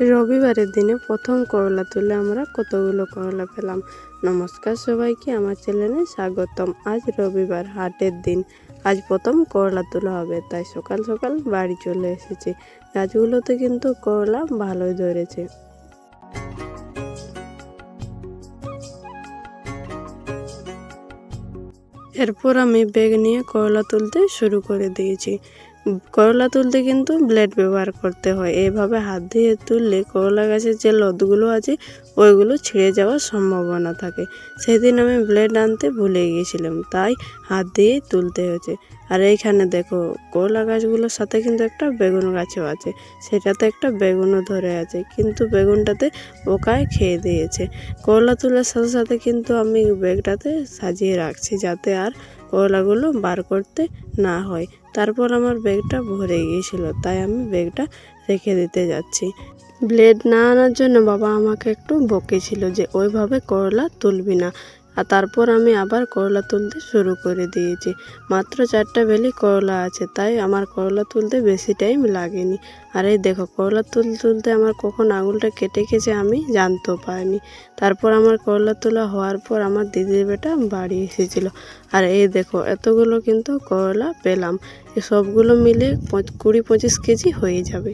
রবিবারের দিনে প্রথম করলা তুলে আমরা কতগুলো করলা পেলাম। নমস্কার সবাইকে, আমার চ্যানেলে স্বাগতম। আজ রবিবার, হাটের দিন। আজ প্রথম করলা তোলা হবে, তাই সকাল সকাল বাড়ি চলে এসেছি। গাছগুলোতে কিন্তু করলা ভালোই ধরেছে। এরপর আমি ব্যাগ নিয়ে করলা তুলতে শুরু করে দিয়েছি। করলা তুলতে কিন্তু ব্লেড ব্যবহার করতে হয়। এইভাবে হাত দিয়ে তুললে করলা গাছের যে লতগুলো আছে ওইগুলো ছিঁড়ে যাওয়ার সম্ভাবনা থাকে। সেদিন আমি ব্লেড আনতে ভুলে গিয়েছিলাম, তাই হাত দিয়েই তুলতে হয়েছে। আর এইখানে দেখো, করলা গাছগুলোর সাথে কিন্তু একটা বেগুন গাছও আছে। সেটাতে একটা বেগুনও ধরে আছে, কিন্তু বেগুনটাতে পোকায় খেয়ে দিয়েছে। করলা তোলার সাথে সাথে কিন্তু আমি ব্যাগটাতে সাজিয়ে রাখছি, যাতে আর করলাগুলো বার করতে না হয়। তারপর আমার ব্যাগটা ভরে গিয়েছিল, তাই আমি ব্যাগটা রেখে দিতে যাচ্ছি। ব্লেড না আনার জন্য বাবা আমাকে একটু বকেছিল যে ওইভাবে করলা তুলবি না। আর তারপর আমি আবার করলা তুলতে শুরু করে দিয়েছি। মাত্র 4টা বেলি করলা আছে, তাই আমার করলা তুলতে বেশি টাইম লাগেনি। আর এই দেখো, করলা তুলতে আমার কখন আঙুলটা কেটে গেছে আমি জানতেও পারিনি। তারপর আমার করলা তোলা হওয়ার পর আমার দিদির বেটা বাড়ি এসেছিল। আর এই দেখো, এতগুলো কিন্তু করলা পেলাম। সবগুলো মিলে 20-25 কেজি হয়ে যাবে।